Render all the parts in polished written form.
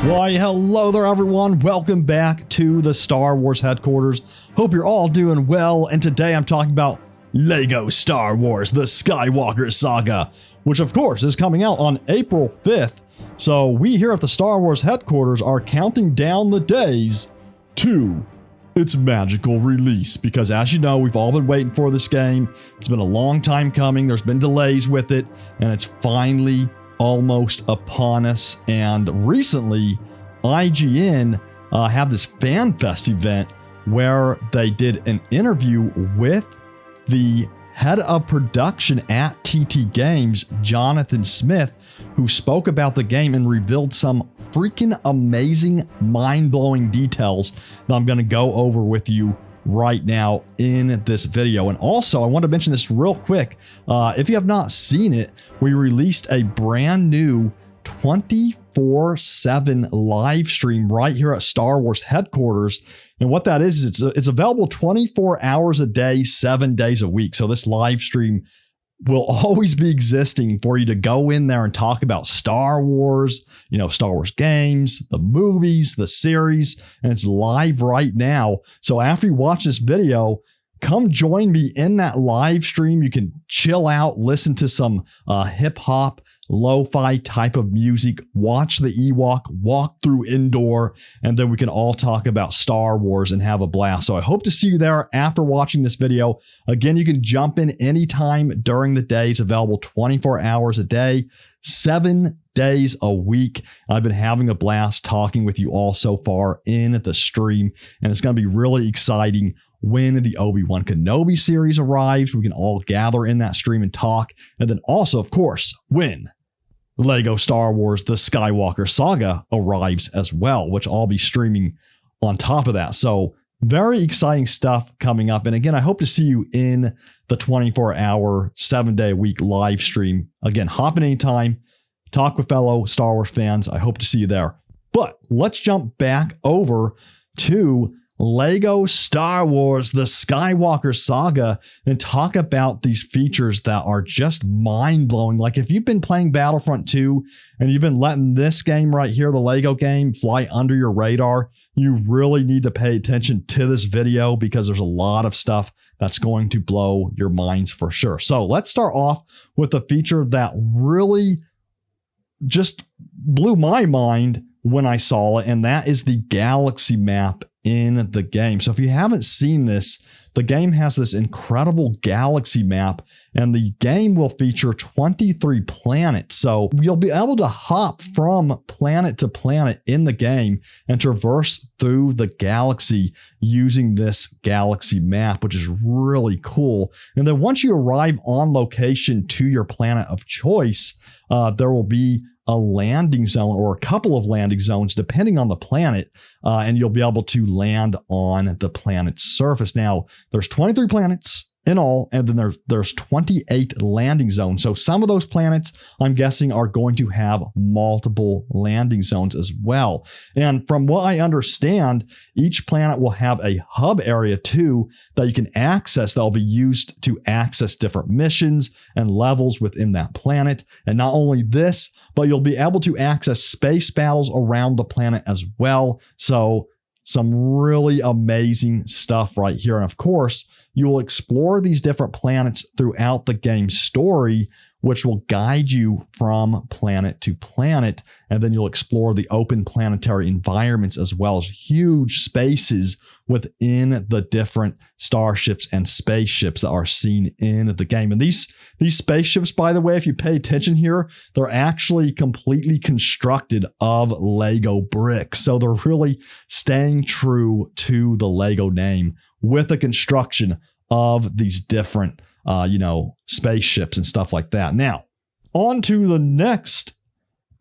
Why, hello there everyone, welcome back to the Star Wars headquarters. Hope you're all doing well, and today I'm talking about LEGO Star Wars, the Skywalker Saga, which of course is coming out on April 5th. So we here at the Star Wars headquarters are counting down the days to its magical release, because as you know, we've all been waiting for this game. It's been a long time coming, there's been delays with it, and it's finally almost upon us. And recently IGN had this fan fest event where they did an interview with the head of production at TT Games, Jonathan Smith, who spoke about the game and revealed some freaking amazing, mind-blowing details that I'm going to go over with you right now in this video. And also, I want to mention this real quick. If you have not seen it, we released a brand new 24/7 live stream right here at Star Wars headquarters. And what that is it's available 24 hours a day, 7 days a week. So this live stream will always be existing for you to go in there and talk about Star Wars, Star Wars games, the movies, the series, and it's live right now. So after you watch this video, come join me in that live stream. You can chill out, listen to some hip hop, lo-fi type of music, watch the Ewok walk through indoor, and then we can all talk about Star Wars and have a blast. So I hope to see you there after watching this video. Again, you can jump in anytime during the day. It's available 24 hours a day, 7 days a week. I've been having a blast talking with you all so far in the stream, and it's going to be really exciting when the Obi-Wan Kenobi series arrives. We can all gather in that stream and talk. And then also, of course, when LEGO Star Wars, the Skywalker Saga arrives as well, which I'll be streaming on top of that. So very exciting stuff coming up. And again, I hope to see you in the 24-hour, 7-day-a-week live stream. Again, hop in anytime, talk with fellow Star Wars fans. I hope to see you there. But let's jump back over to LEGO Star Wars, the Skywalker Saga, and talk about these features that are just mind-blowing. Like if you've been playing Battlefront 2 and you've been letting this game right here, the LEGO game, fly under your radar, you really need to pay attention to this video because there's a lot of stuff that's going to blow your minds for sure. So let's start off with a feature that really just blew my mind when I saw it, and that is the galaxy map in the game. So if you haven't seen this, the game has this incredible galaxy map, and the game will feature 23 planets. So you'll be able to hop from planet to planet in the game and traverse through the galaxy using this galaxy map, which is really cool. And then once you arrive on location to your planet of choice, there will be a landing zone or a couple of landing zones depending on the planet, and you'll be able to land on the planet's surface. Now, there's 23 planets in all, and then there's 28 landing zones. So some of those planets, I'm guessing, are going to have multiple landing zones as well. And from what I understand, each planet will have a hub area too that you can access, that will be used to access different missions and levels within that planet. And not only this, but you'll be able to access space battles around the planet as well. So some really amazing stuff right here. And of course, you will explore these different planets throughout the game's story, which will guide you from planet to planet. And then you'll explore the open planetary environments as well as huge spaces within the different starships and spaceships that are seen in the game. And these spaceships, by the way, if you pay attention here, they're actually completely constructed of Lego bricks. So they're really staying true to the Lego name with the construction of these different spaceships and stuff like that. Now, on to the next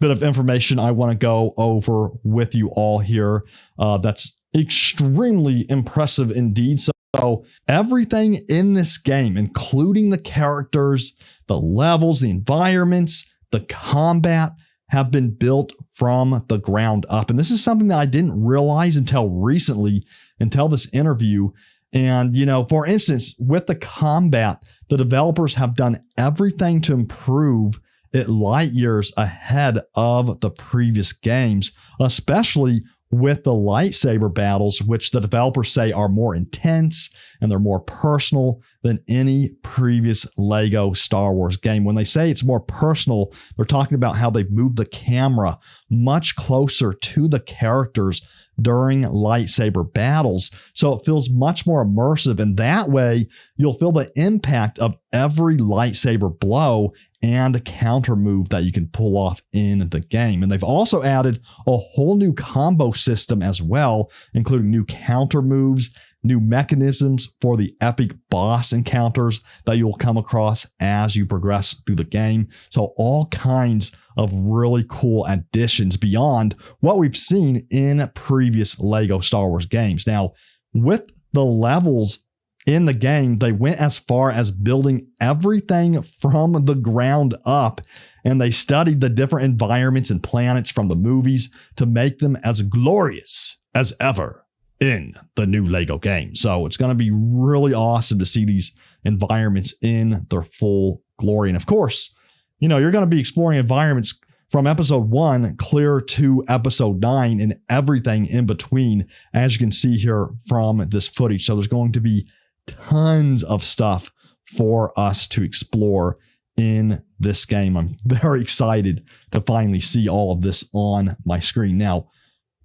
bit of information I want to go over with you all here. That's extremely impressive indeed. So everything in this game, including the characters, the levels, the environments, the combat, have been built from the ground up. And this is something that I didn't realize until recently, until this interview. And, for instance, with the combat, the developers have done everything to improve it light years ahead of the previous games, especially with the lightsaber battles, which the developers say are more intense and they're more personal than any previous Lego Star Wars game. When they say it's more personal, they're talking about how they've moved the camera much closer to the characters during lightsaber battles. So it feels much more immersive. And that way, you'll feel the impact of every lightsaber blow and counter move that you can pull off in the game. And they've also added a whole new combo system as well, including new counter moves, new mechanisms for the epic boss encounters that you'll come across as you progress through the game. So all kinds of really cool additions beyond what we've seen in previous Lego Star Wars games. Now, with the levels in the game, they went as far as building everything from the ground up, and they studied the different environments and planets from the movies to make them as glorious as ever in the new Lego game. So it's going to be really awesome to see these environments in their full glory. And of course, you're going to be exploring environments from episode 1 clear to episode 9 and everything in between, as you can see here from this footage. So there's going to be tons of stuff for us to explore in this game. I'm very excited to finally see all of this on my screen. Now,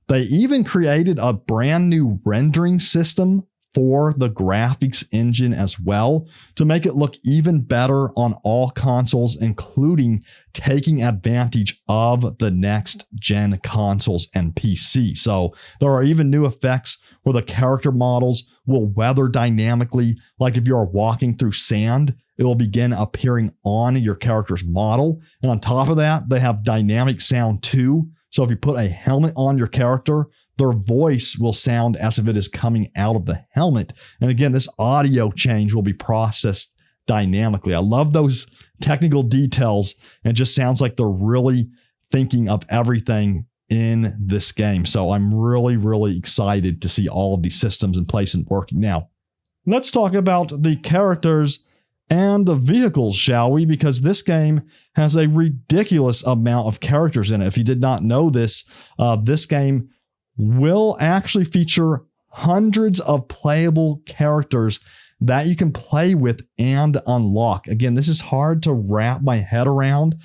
they even created a brand new rendering system for the graphics engine as well to make it look even better on all consoles, including taking advantage of the next gen consoles and PC. So there are even new effects where the character models will weather dynamically. Like if you're walking through sand, it will begin appearing on your character's model. And on top of that, they have dynamic sound too. So if you put a helmet on your character, their voice will sound as if it is coming out of the helmet. And again, this audio change will be processed dynamically. I love those technical details, and it just sounds like they're really thinking of everything in this game. So I'm really, really excited to see all of these systems in place and working. Now, let's talk about the characters and the vehicles, shall we? Because this game has a ridiculous amount of characters in it. If you did not know this, this game will actually feature hundreds of playable characters that you can play with and unlock. Again, this is hard to wrap my head around.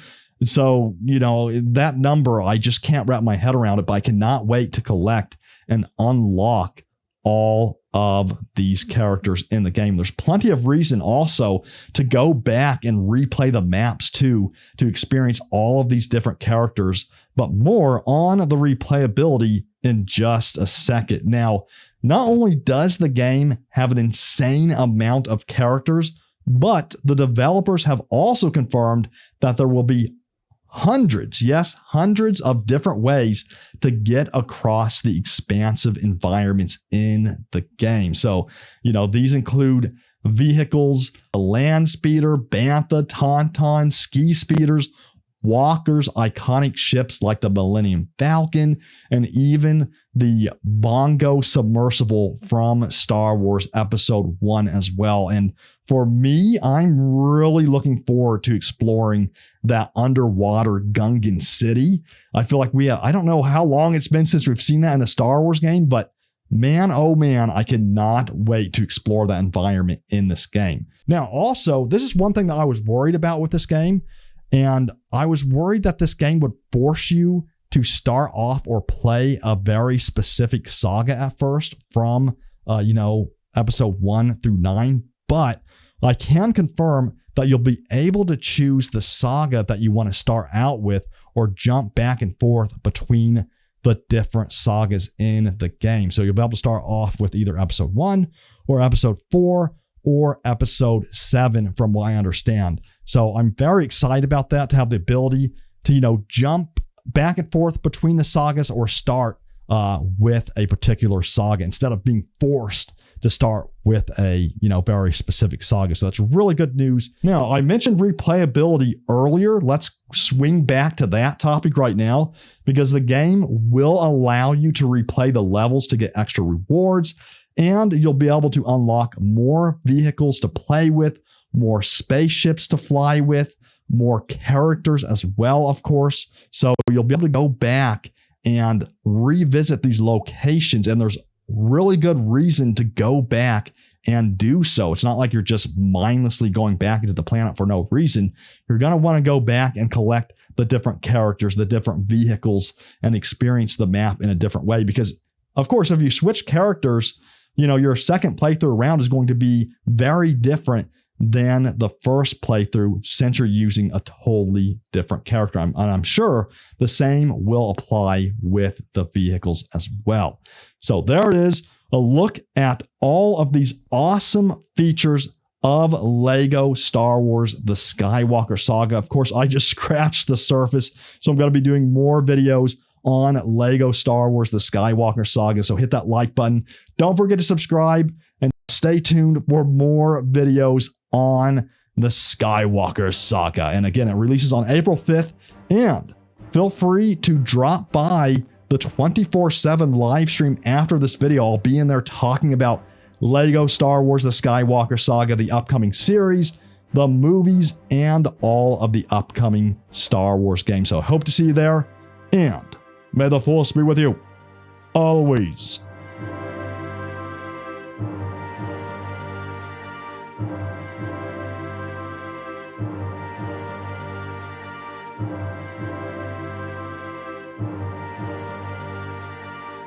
So, that number, I just can't wrap my head around it, but I cannot wait to collect and unlock all of these characters in the game. There's plenty of reason also to go back and replay the maps too, to experience all of these different characters, but more on the replayability in just a second. Now, not only does the game have an insane amount of characters, but the developers have also confirmed that there will be hundreds of different ways to get across the expansive environments in the game. So, these include vehicles, a land speeder, bantha, tauntaun, ski speeders, walkers, iconic ships like the Millennium Falcon, and even the Bongo submersible from Star Wars Episode 1 as well. And for me, I'm really looking forward to exploring that underwater Gungan city. I feel like I don't know how long it's been since we've seen that in a Star Wars game, but man, oh man, I cannot wait to explore that environment in this game. Now, also, this is one thing that I was worried about with this game. And I was worried that this game would force you to start off or play a very specific saga at first from, episode 1 through 9. But I can confirm that you'll be able to choose the saga that you want to start out with or jump back and forth between the different sagas in the game. So you'll be able to start off with either episode 1 or episode 4 or episode 7 from what I understand. So I'm very excited about that, to have the ability to, jump back and forth between the sagas or start with a particular saga instead of being forced to start with a, very specific saga. So that's really good news. Now, I mentioned replayability earlier. Let's swing back to that topic right now, because the game will allow you to replay the levels to get extra rewards, and you'll be able to unlock more vehicles to play with, more spaceships to fly with, more characters as well, of course. So you'll be able to go back and revisit these locations, and there's really good reason to go back and do so. It's not like you're just mindlessly going back into the planet for no reason. You're going to want to go back and collect the different characters, the different vehicles, and experience the map in a different way. Because, of course, if you switch characters, your second playthrough around is going to be very different than the first playthrough, since you're using a totally different character. And I'm sure the same will apply with the vehicles as well. So there it is, a look at all of these awesome features of Lego Star Wars, the Skywalker Saga. Of course, I just scratched the surface, so I'm going to be doing more videos on Lego Star Wars, the Skywalker Saga. So hit that like button. Don't forget to subscribe and stay tuned for more videos on the Skywalker Saga. And again, it releases on April 5th. And feel free to drop by the 24/7 live stream after this video. I'll be in there talking about Lego Star Wars, the Skywalker Saga, the upcoming series, the movies, and all of the upcoming Star Wars games. So I hope to see you there, and may the Force be with you always.